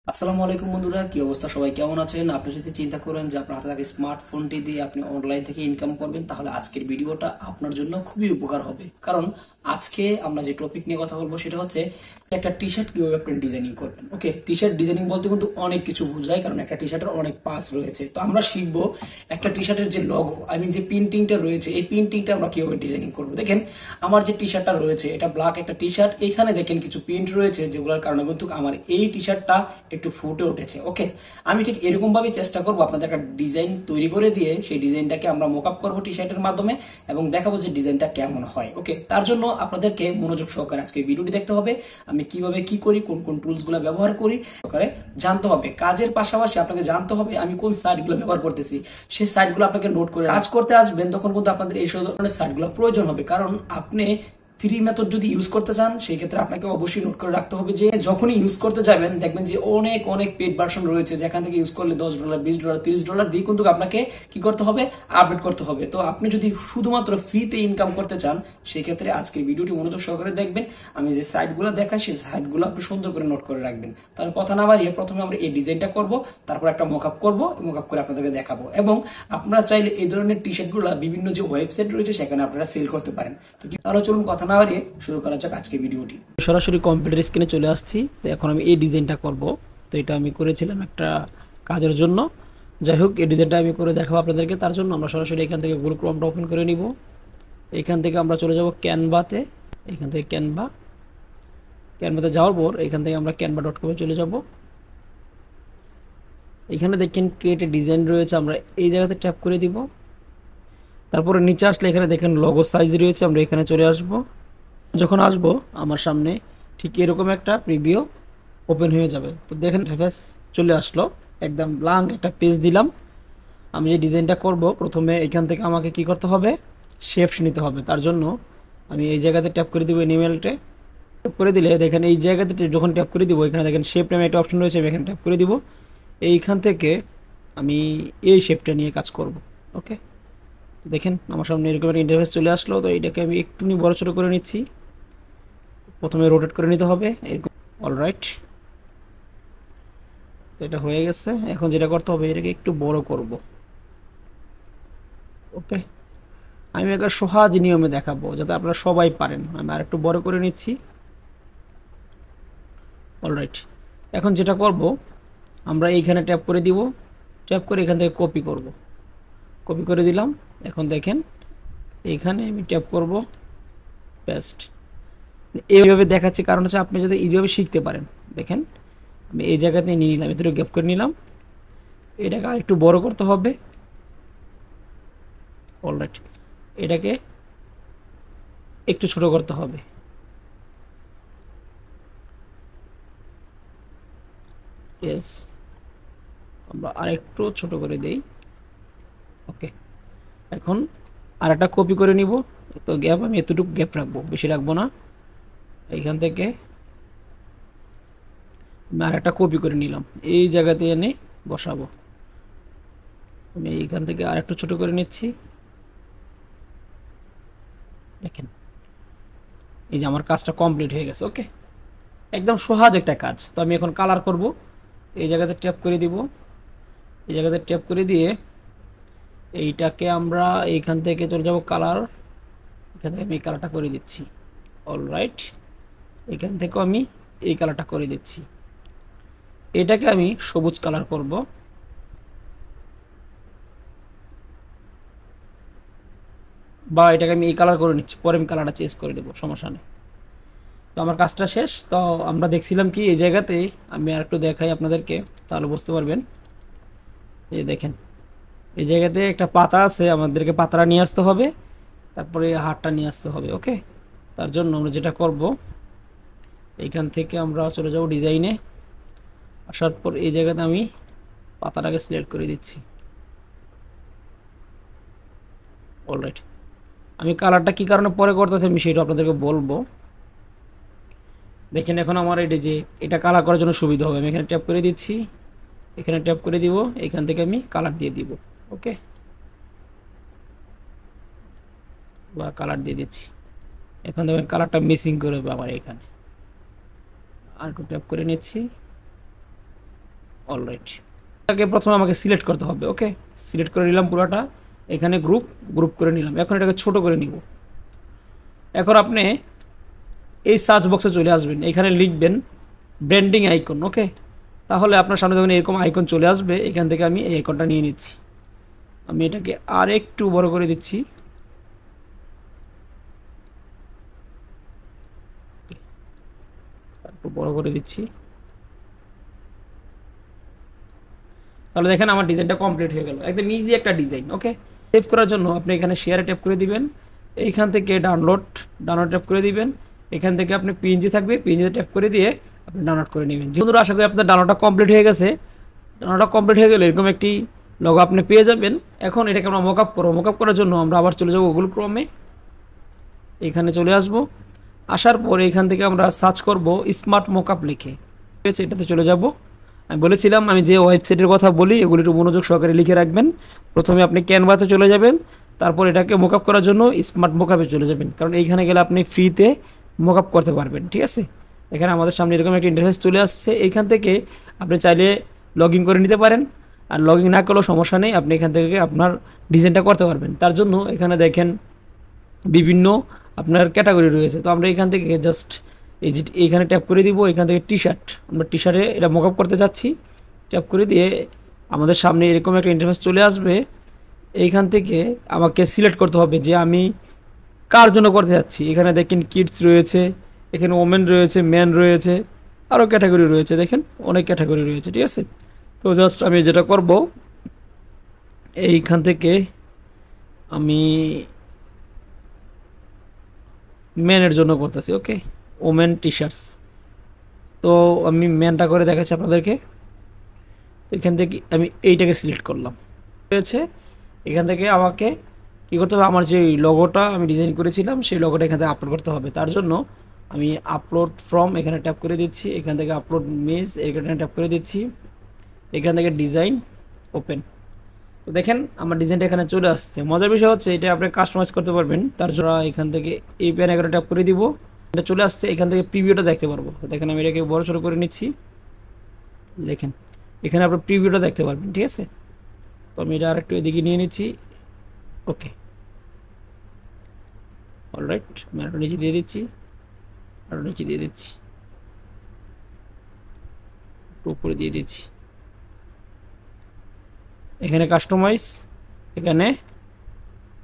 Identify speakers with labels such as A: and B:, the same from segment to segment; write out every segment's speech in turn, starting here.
A: আসসালামু আলাইকুম বন্ধুরা, কি অবস্থা? সবাই কেমন আছেন? আপনি যদি চিন্তা করেন যে আপনার হাতে থাকা স্মার্টফোনটি দিয়ে আপনি অনলাইন থেকে ইনকাম করবেন, তাহলে আজকের ভিডিওটা আপনার জন্য খুবই উপকার হবে। কারণ আজকে আমরা যে টপিক নিয়ে কথা বলবো সেটা হচ্ছে একটা টি শার্ট কিভাবে আপনি ডিজাইনিং করবেন। ওকে, টি শার্ট ডিজাইনিং বলতে কিন্তু অনেক কিছু বোঝায়, কারণ একটা টি শার্টের অনেক পাস রয়েছে। তো আমরা শিখবো একটা টি শার্টের যে লগো, যে প্রিন্টিংটা রয়েছে, এই প্রিন্টিংটা আমরা কিভাবে ডিজাইনিং করবো। দেখেন, আমার যে টি শার্টটা রয়েছে এটা ব্ল্যাক একটা টি শার্ট। এখানে দেখেন কিছু প্রিন্ট রয়েছে যেগুলোর কারণে কিন্তু আমার এই টি শার্টটা একটু ফুটে উঠেছে। ওকে, আমি ঠিক এরকম ভাবে চেষ্টা করবো আপনাদের একটা ডিজাইন তৈরি করে দিয়ে সেই ডিজাইনটাকে আমরা মোকআপ করবো টি শার্টের মাধ্যমে এবং দেখাবো যে ডিজাইনটা কেমন হয়। ওকে, তার জন্য আপনাদেরকে মনোযোগ সহকারে আজকে ভিডিওটি দেখতে হবে। আমি কিভাবে কি করি, কোন কোন টুলস গুলো ব্যবহার করি সহকারে জানতে হবে। কাজের পাশাপাশি আপনাকে জানতে হবে আমি কোন সাইট গুলো ব্যবহার করতেছি, সেই সাইট গুলো আপনাকে নোট করে কাজ করতে আসবেন তখন কিন্তু আপনাদের এই সব ধরনের সাইট গুলো প্রয়োজন হবে। কারণ আপনি ফ্রি মেথড যদি ইউজ করতে চান সেই ক্ষেত্রে আপনাকে অবশ্যই নোট করে রাখতে হবে যে যখনই ইউজ করতে যাবেন দেখবেন যে অনেক অনেক পেড ভার্সন রয়েছে, যেখান থেকে ইউজ করলে $10, $20, $30 দিয়ে কিন্তু আপনাকে কি করতে হবে, আপডেট করতে হবে। তো আপনি যদি শুধুমাত্র ফ্রিতে ইনকাম করতে চান সেই ক্ষেত্রে আজকের ভিডিওটি মনোযোগ সহকারে দেখবেন। আমি যে সাইটগুলো দেখাই সেই সাইটগুলো আপনি সুন্দর করে নোট করে রাখবেন। তাহলে কথা না বাড়িয়ে প্রথমে আমরা এই ডিজাইনটা করব, তারপর একটা মকআপ করব, মকআপ করে আপনাদেরকে দেখাবো। এবং আপনারা চাইলে এই ধরনের টি শার্টগুলো বিভিন্ন যে ওয়েবসাইট রয়েছে সেখানে আপনারা সেল করতে পারেন। তো তাহলে চলুন কথা না বাড়িয়ে শুরু করা যাক আজকে ভিডিওটি। সরাসরি কম্পিউটার স্ক্রিনে চলে আসছি। তো এখন আমি এই ডিজাইনটা করব। তো এটা আমি করেছিলাম একটা কাজের জন্য। যাই হোক, এই ডিজাইনটা আমি করে দেখাবো আপনাদেরকে। তার জন্য আমরা সরাসরি এখান থেকে গুগল ক্রোমটা ওপেন করে নিব। এখান থেকে আমরা চলে যাব ক্যানভাতে। এখান থেকে ক্যানভাতে যাওয়ার পর এখান থেকে আমরা canva.com-এ চলে যাব। এখানে দেখেন ক্রিয়েট এ ডিজাইন রয়েছে, আমরা এই জায়গাতে ট্যাপ করে দিব। তারপরে নিচে আসলে এখানে দেখেন লগো সাইজ রয়েছে, আমরা এখানে চলে আসব। যখন আসব আমার সামনে ঠিক এরকম একটা প্রিভিউ ওপেন হয়ে যাবে। তো দেখেন ইন্টারফেস চলে আসলো, একদম ব্ল্যাঙ্ক একটা পেজ দিলাম। আমি যে ডিজাইনটা করব প্রথমে এখান থেকে আমাকে কি করতে হবে, শেপস নিতে হবে। তার জন্য আমি এই জায়গাতে ট্যাপ করে দিব, এনিমেলটে ট্যাপ করে দিলে দেখেন এই জায়গাতে যখন ট্যাপ করে দিব এখানে দেখেন শেপ নামে একটা অপশন রয়েছে, আমি এখানে ট্যাপ করে দিব। এইখান থেকে আমি এই শেপটা নিয়ে কাজ করব। ওকে, দেখেন আমার সামনে এরকম একটা ইন্টারফেস চলে আসলো। তো এইটাকে আমি একটুখানি বড় ছোটো করে নিচ্ছি। প্রথমে রোটেট করে নিতে হবে এরকম। অলরাইট, তো এটা হয়ে গেছে। এখন যেটা করতে হবে এটাকে একটু বড় করব। ওকে, আমি একটা সহজ নিয়মে দেখাবো যাতে আপনারা সবাই পারেন। আমি আর একটু বড় করে নিচ্ছি। অলরাইট, এখন যেটা করব আমরা এইখানে ট্যাপ করে দিব। ট্যাপ করে এখান থেকে কপি করব। কপি করে দিলাম। এখন দেখেন এইখানে আমি ট্যাপ করব, পেস্ট। এইভাবে দেখাচ্ছি কারণ হচ্ছে আপনি যদি এইভাবে শিখতে পারেন। দেখেন আমি এই জায়গাতে নিয়ে নিলাম, এতটুকু গ্যাপ করে নিলাম। এটাকে আর একটু বড় করতে হবে। অলরাইট, এটাকে একটু ছোট করতে হবে। ইয়েস, আমরা আরেকটু ছোট করে দেই। ওকে, এখন আর একটা কপি করে নিব। তো গ্যাপ আমি এতটুকু গ্যাপ রাখবো, বেশি রাখবো না। এইখান থেকে আমি আর একটা কপি করে নিলাম, এই জায়গাতে এনে বসাবো। আমি এইখান থেকে আর একটু ছোটো করে নিচ্ছি। দেখেন এই যে আমার কাজটা কমপ্লিট হয়ে গেছে। ওকে, একদম সহজ একটা কাজ। তো আমি এখন কালার করব। এই জায়গাতে ট্যাপ করে দিব। এই জায়গাতে ট্যাপ করে দিয়ে এইটাকে আমরা এইখান থেকে চলে যাব কালার। এখান থেকে আমি এই কালারটা করে দিচ্ছি। অলরাইট, এখান থেকেও আমি এই কালারটা করে দিচ্ছি। এটাকে আমি সবুজ কালার করব। বা এটাকে আমি এই কালার করে নিচ্ছি, পরে আমি কালারটা চেঞ্জ করে দেবো, সমস্যা নেই। তো আমার কাজটা শেষ। তো আমরা দেখছিলাম কি এই জায়গাতেই আমি আর একটু দেখাই আপনাদেরকে, তাহলে বুঝতে পারবেন। এই দেখেন এই জায়গাতে একটা পাতা আছে, আমাদেরকে পাতাটা নিয়ে আসতে হবে, তারপরে হাতটা নিয়ে আসতে হবে। ওকে, তার জন্য আমরা যেটা করব এইখান থেকে আমরা চলে যাব ডিজাইনে। আসার পর এই জায়গাতে আমি পাতাটাকে সিলেক্ট করে দিচ্ছি। অলরাইট, আমি কালারটা কী কারণে পরে করতেছি আমি সেটা আপনাদেরকে বলবো। দেখেন এখন আমার এটা যে এটা কালার করার জন্য সুবিধা হবে। আমি এখানে ট্যাপ করে দিচ্ছি, এখানে ট্যাপ করে দিব, এখান থেকে আমি কালার দিয়ে দিব। ওকে, বা কালার দিয়ে দিচ্ছি। এখন দেখবেন কালারটা মিসিং করে আমার এখানে। আর একটু ট্যাপ করে নিচ্ছি। অলরাইট, এটাকে প্রথমে আমাকে সিলেক্ট করতে হবে। ওকে, সিলেক্ট করে নিলাম পুরোটা, এখানে গ্রুপ করে নিলাম। এখন এটাকে ছোট করে নিব। এখন আপনি এই সার্চ বক্সে চলে আসবেন, এখানে লিখবেন ব্র্যান্ডিং আইকন। ওকে, তাহলে আপনার সামনে যখন এরকম আইকন চলে আসবে, এখান থেকে আমি এই আইকনটা নিয়ে নিচ্ছি। আমি এটাকে আর একটু বড় করে দিচ্ছি। একটু বড় করে দিচ্ছি, তাহলে দেখেন আমার ডিজাইনটা কমপ্লিট হয়ে গেল। একদম ইজি একটা ডিজাইন। ওকে, সেভ করার জন্য আপনি এখানে শেয়ারে ট্যাপ করে দিবেন, এইখান থেকে ডাউনলোড ট্যাপ করে দিবেন, এখান থেকে আপনি পিএনজি থাকবে, পিএনজিতে ট্যাপ করে দিয়ে আপনি ডাউনলোড করে নেবেন। বন্ধুরা, আশা করি আপনার ডাউনলোডটা কমপ্লিট হয়ে গেছে। ডাউনলোডটা কমপ্লিট হয়ে গেলে এরকম একটি লোগো আপনি পেয়ে যাবেন। এখন এটাকে আমরা মকআপ করব। মকআপ করার জন্য আমরা আবার চলে যাব গুগল ক্রোমে, এখানে চলে আসব। আসার পরে এখান থেকে আমরা সার্চ করব স্মার্ট মকআপ লিখে, ঠিক আছে, এটাতে চলে যাব। আমি বলেছিলাম আমি যে ওয়েবসাইটের কথা বলি এগুলি একটু মনোযোগ সহকারে লিখে রাখবেন। প্রথমে আপনি ক্যানভাতে চলে যাবেন, তারপর এটাকে মকআপ করার জন্য স্মার্ট মকআপে চলে যাবেন, কারণ এইখানে গেলে আপনি ফ্রিতে মকআপ করতে পারবেন। ঠিক আছে, এখানে আমাদের সামনে এরকম একটা ইন্টারফেস চলে আসছে। এইখান থেকে আপনি চাইলে লগ ইন করে নিতে পারেন, আর লগ ইন না করলেও সমস্যা নেই, আপনি এখান থেকে আপনার ডিজাইনটা করতে পারবেন। তার জন্য এখানে দেখেন বিভিন্ন আপনার ক্যাটাগরি রয়েছে। তো আমরা এখান থেকে জাস্ট এইখানে ট্যাপ করে দিব, এখান থেকে টি শার্ট, আমরা টি শার্টে এটা মকআপ করতে যাচ্ছি। ট্যাপ করে দিয়ে আমাদের সামনে এরকম একটা ইন্টারফেস চলে আসবে। এইখান থেকে আমাকে সিলেক্ট করতে হবে যে আমি কার জন্য করতে যাচ্ছি। এখানে দেখেন কিডস রয়েছে, এখানে ওমেন রয়েছে, ম্যান রয়েছে, আরও ক্যাটাগরি রয়েছে, দেখেন অনেক ক্যাটাগরি রয়েছে। ঠিক আছে, তো জাস্ট আমি যেটা করব, এইখান থেকে আমি ম্যানের জন্য করতেছি। ওকে, ওমেন টি শার্টস, তো আমি ম্যানটা করে দেখাচ্ছি আপনাদেরকে। এখান থেকে আমি এইটাকে সিলেক্ট করলাম, হয়েছে। এখান থেকে আমাকে কী করতে হবে, আমার যে লোগোটা আমি ডিজাইন করেছিলাম সেই লোগোটা এখান থেকে আপলোড করতে হবে। তার জন্য আমি আপলোড ফ্রম এখানে ট্যাপ করে দিচ্ছি, এখান থেকে আপলোড মেজ এখানে ট্যাপ করে দিচ্ছি, এখান থেকে ডিজাইন ওপেন। তো দেখেন আমার ডিজাইনটা এখানে চলে আসছে। মজার বিষয় হচ্ছে এটা আপনি কাস্টমাইজ করতে পারবেন। তার জন্য এখান থেকে এই প্যান এখানে ট্যাপ করে দিব, এটা চলে আসছে। এখান থেকে প্রিভিউটা দেখতে পারবো। দেখেন আমি এটাকে বড় ছোটো করে নিচ্ছি, দেখেন এখানে আপনার প্রিভিউটা দেখতে পারবেন। ঠিক আছে, তো আমি এটা আরেকটু এদিকে নিয়ে নিচ্ছি। ওকে, অলরাইট, আমি আরও নিচে দিয়ে দিচ্ছি, আরও নিচে দিয়ে দিচ্ছি, একটু উপরে দিয়ে দিচ্ছি। এখানে কাস্টমাইজ, এখানে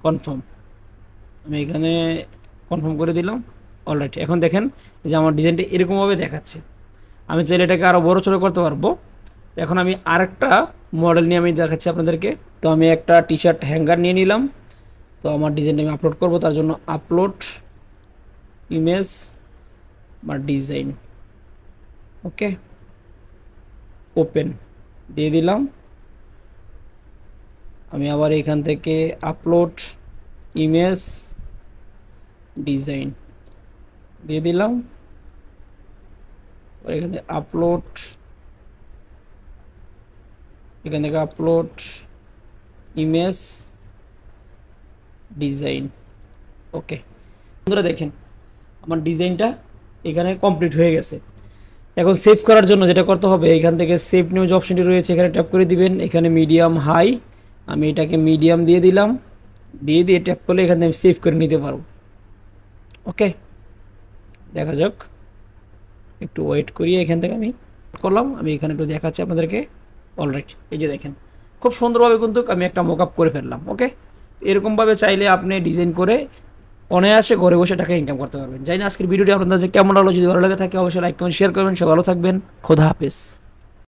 A: কনফার্ম, আমি এখানে কনফার্ম করে দিলাম। অলরাইট, এখন দেখেন যে আমার ডিজাইনটা এরকমভাবে দেখাচ্ছে। আমি চাইলে এটাকে আরও বড়ো ছোটো করতে পারবো। এখন আমি আরেকটা মডেল নিয়ে আমি দেখাচ্ছি আপনাদেরকে। তো আমি একটা টি শার্ট হ্যাঙ্গার নিয়ে নিলাম। তো আমার ডিজাইনটা আমি আপলোড করব, তার জন্য আপলোড ইমেজ বা ডিজাইন, ওকে, ওপেন দিয়ে দিলাম। আমি আবার এখান থেকে আপলোড ইমেজ ডিজাইন দিয়ে দিলাম, এখান থেকে আপলোড, এখান থেকে আপলোড ইমেজ ডিজাইন। ওকে বন্ধুরা, দেখেন আমার ডিজাইনটা এখানে কমপ্লিট হয়ে গেছে। এখন সেভ করার জন্য যেটা করতে হবে, এখান থেকে সেভ নিউজ অপশনটি রয়েছে, এখানে ট্যাপ করে দিবেন। এখানে মিডিয়াম হাই, আমি এটাকে মিডিয়াম দিয়ে দিলাম, দিয়ে ট্যাপ করলে এখান থেকে আমি সেভ করে নিতে পারবো। ওকে, দেখা যাক, একটু ওয়েট করিয়ে এখান থেকে আমি করলাম। আমি এখানে একটু দেখাচ্ছি আপনাদেরকে। অলরাইট, এই যে দেখেন খুব সুন্দরভাবে কিন্তু আমি একটা মকআপ করে ফেললাম। ওকে, এরকমভাবে চাইলে আপনি ডিজাইন করে অনায়াসে ঘরে বসে টাকা ইনকাম করতে পারবেন। জানি না আজকের ভিডিওটি আপনাদের কেমন হলো। যদি ভালো লাগে থাকে অবশ্যই লাইক কমেন্ট শেয়ার করবেন। সে ভালো থাকবেন, খোদা হাফেজ।